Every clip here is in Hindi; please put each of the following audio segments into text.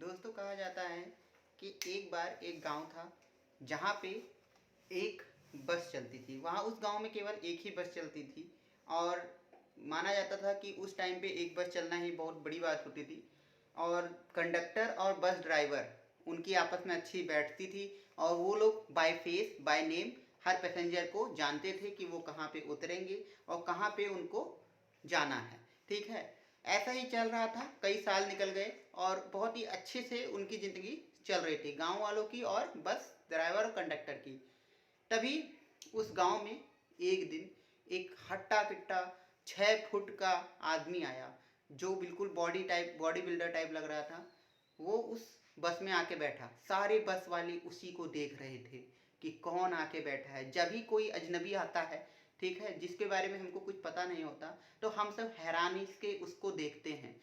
दोस्तों कहा जाता है कि एक बार एक गांव था जहां पे एक बस चलती थी। वहां उस गांव में केवल एक ही बस चलती थी और माना जाता था कि उस टाइम पे एक बस चलना ही बहुत बड़ी बात होती थी। और कंडक्टर और बस ड्राइवर उनकी आपस में अच्छी बैठती थी और वो लोग by face by name her passenger को जानते थे कि वो कहाँ पे उतरेंगे और कहाँ पे उनको जाना है। ठीक है, ऐसा ही चल रहा था, कई साल निकल गए और बहुत ही अच्छे से उनकी ज़िंदगी चल रही थी, गांव वालों की और बस ड्राइवर और कंडक्टर की। तभी उस गांव में एक दिन एक हट्टा कट्टा 6 फुट का आदमी आया जो बिल्कुल बॉडी बिल्डर टाइप लग रहा था। वो उस बस में आके बैठा। सारे बस वाले उसी को देख रहे थे कि कौन आके बैठा है। जब भी कोई अजनबी आता है, ठीक है, जिसके बारे में हमको कुछ पता नहीं होता, तो हम सब हैरानी से उसको देखते हैं।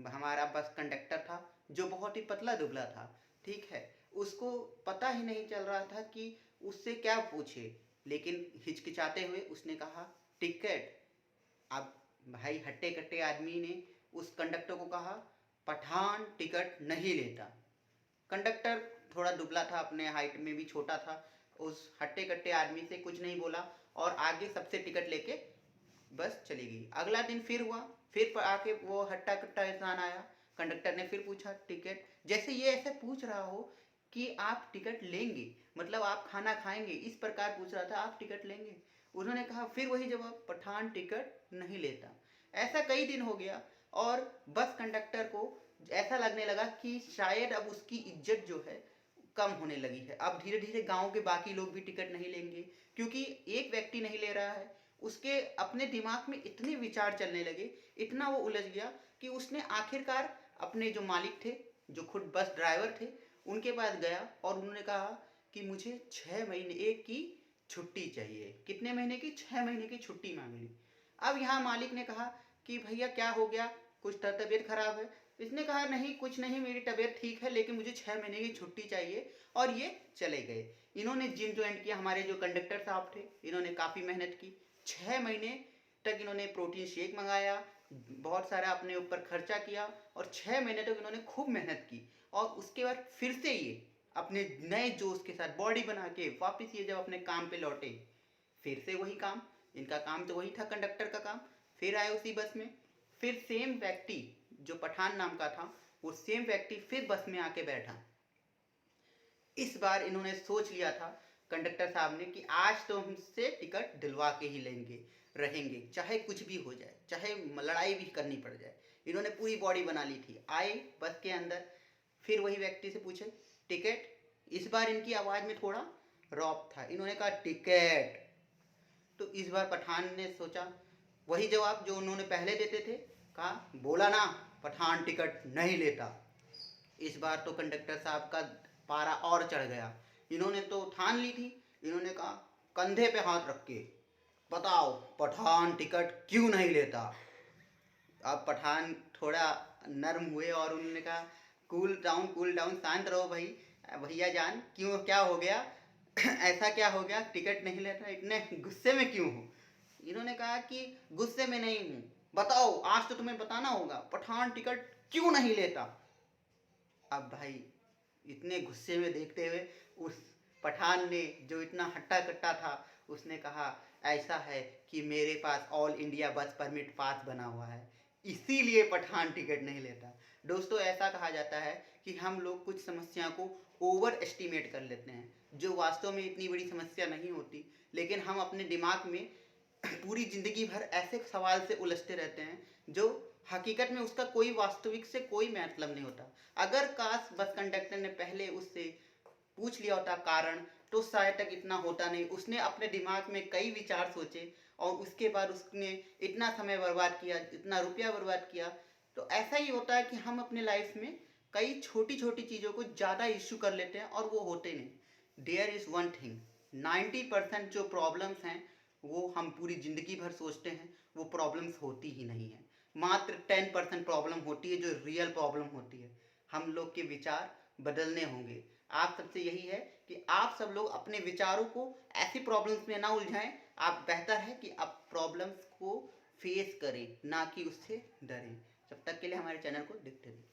हमारा बस कंडक्टर था जो बहुत ही पतला दुबला था। ठीक है, उसको पता ही नहीं चल रहा था कि उससे क्या पूछे, लेकिन हिचकिचाते हुए उसने कहा टिकट। अब भाई हट्टे कट्टे आदमी ने उस कंडक्टर को कहा पठान टिकट नहीं लेता। कंडक्टर थोड़ा दुबला था, अपने हाइट में भी छोटा था, उस हट्टे कट्टे आदमी से कुछ नहीं बोला और आगे सबसे टिकट लेके बस चली गई। अगला दिन फिर हुआ, फिर आके वो हट्टा कट्टा इंसान आया। कंडक्टर ने फिर पूछा टिकट। जैसे ये ऐसे पूछ रहा हो कि आप टिकट लेंगे, मतलब आप खाना खाएंगे, इस प्रकार पूछ रहा था, आप टिकट लेंगे। उन्होंने कहा फिर वही जवाब, पठान टिकट नहीं लेता। ऐसा कई दिन हो गया और बस कंडक्टर को ऐसा लगने लगा कि शायद अब उसकी इज्जत जो है कम होने लगी है। अब धीरे धीरे गांव के बाकी लोग भी टिकट नहीं लेंगे, क्योंकि एक व्यक्ति नहीं ले रहा है। उसके अपने दिमाग में इतने विचार चलने लगे, इतना वो उलझ गया कि उसने आखिरकार अपने जो मालिक थे, जो खुद बस ड्राइवर थे, उनके पास गया और उन्होंने कहा कि मुझे 6 महीने की छुट्टी चाहिए। कितने महीने की? 6 महीने की छुट्टी मांग ली। अब यहाँ मालिक ने कहा कि भैया क्या हो गया, कुछ तबीयत खराब है? इसने कहा नहीं कुछ नहीं, मेरी तबीयत ठीक है, लेकिन मुझे 6 महीने की छुट्टी चाहिए। और ये चले गए। इन्होंने जिम ज्वाइन किया। हमारे जो कंडक्टर साहब थे, इन्होंने काफ़ी मेहनत की। 6 महीने तक इन्होंने प्रोटीन शेक मंगाया, बहुत सारा अपने ऊपर खर्चा किया और 6 महीने तक इन्होंने खूब मेहनत की। और उसके बाद फिर से ये अपने नए जोश के साथ बॉडी बना के वापस ये जब अपने काम पे लौटे, फिर से वही काम। इनका काम तो वही था, कंडक्टर का काम। फिर आए उसी बस में, फिर सेम व्यक्ति जो पठान नाम का था, वो सेम व्यक्ति फिर बस में आके बैठा। इस बार इन्होंने सोच लिया था कंडक्टर साहब ने कि आज तो हमसे टिकट दिलवा के ही लेंगे, रहेंगे, चाहे कुछ भी हो जाए, चाहे लड़ाई भी करनी पड़ जाए। इन्होंने पूरी बॉडी बना ली थी। आए बस के अंदर, फिर वही व्यक्ति से पूछे टिकट। इस बार इनकी आवाज़ में थोड़ा रौब था। इन्होंने कहा टिकट। तो इस बार पठान ने सोचा वही जवाब जो उन्होंने पहले देते थे, कहा बोला ना पठान टिकट नहीं लेता। इस बार तो कंडक्टर साहब का पारा और चढ़ गया। इन्होंने तो ठान ली थी। इन्होंने कहा कंधे पे हाथ रख के बताओ पठान टिकट क्यों नहीं लेता। अब पठान थोड़ा नर्म हुए और उन्होंने कहा कूल डाउन, शांत रहो भाई, भैया जान, क्यों, क्या हो गया? ऐसा क्या हो गया, टिकट नहीं लेता, इतने गुस्से में क्यों हो? इन्होंने कहा कि गुस्से में नहीं हूँ, बताओ आज तो तुम्हें बताना होगा पठान टिकट क्यों नहीं लेता। अब भाई इतने गुस्से में देखते हुए उस पठान ने, जो इतना हट्टा कट्टा था, उसने कहा ऐसा है कि मेरे पास ऑल इंडिया बस परमिट पास बना हुआ है, इसीलिए पठान टिकट नहीं लेता। दोस्तों ऐसा कहा जाता है कि हम लोग कुछ समस्या को ओवर एस्टिमेट कर लेते हैं, जो वास्तव में इतनी बड़ी समस्या नहीं होती, लेकिन हम अपने दिमाग में पूरी ज़िंदगी भर ऐसे सवाल से उलझते रहते हैं जो हकीकत में उसका कोई वास्तविक से कोई मतलब नहीं होता। अगर काश बस कंडक्टर ने पहले उससे पूछ लिया होता कारण, तो शायद तक इतना होता नहीं। उसने अपने दिमाग में कई विचार सोचे और उसके बाद उसने इतना समय बर्बाद किया, इतना रुपया बर्बाद किया। तो ऐसा ही होता है कि हम अपने लाइफ में कई छोटी छोटी चीज़ों को ज़्यादा इश्यू कर लेते हैं और वो होते नहीं। देयर इज़ वन थिंग, 90% जो प्रॉब्लम्स हैं वो हम पूरी ज़िंदगी भर सोचते हैं, वो प्रॉब्लम्स होती ही नहीं है। मात्र 10% प्रॉब्लम होती है जो रियल प्रॉब्लम होती है। हम लोग के विचार बदलने होंगे। आप सबसे यही है कि आप सब लोग अपने विचारों को ऐसी प्रॉब्लम्स में ना उलझाएं। आप बेहतर है कि आप प्रॉब्लम्स को फेस करें, ना कि उससे डरें। जब तक के लिए हमारे चैनल को देखते रहें।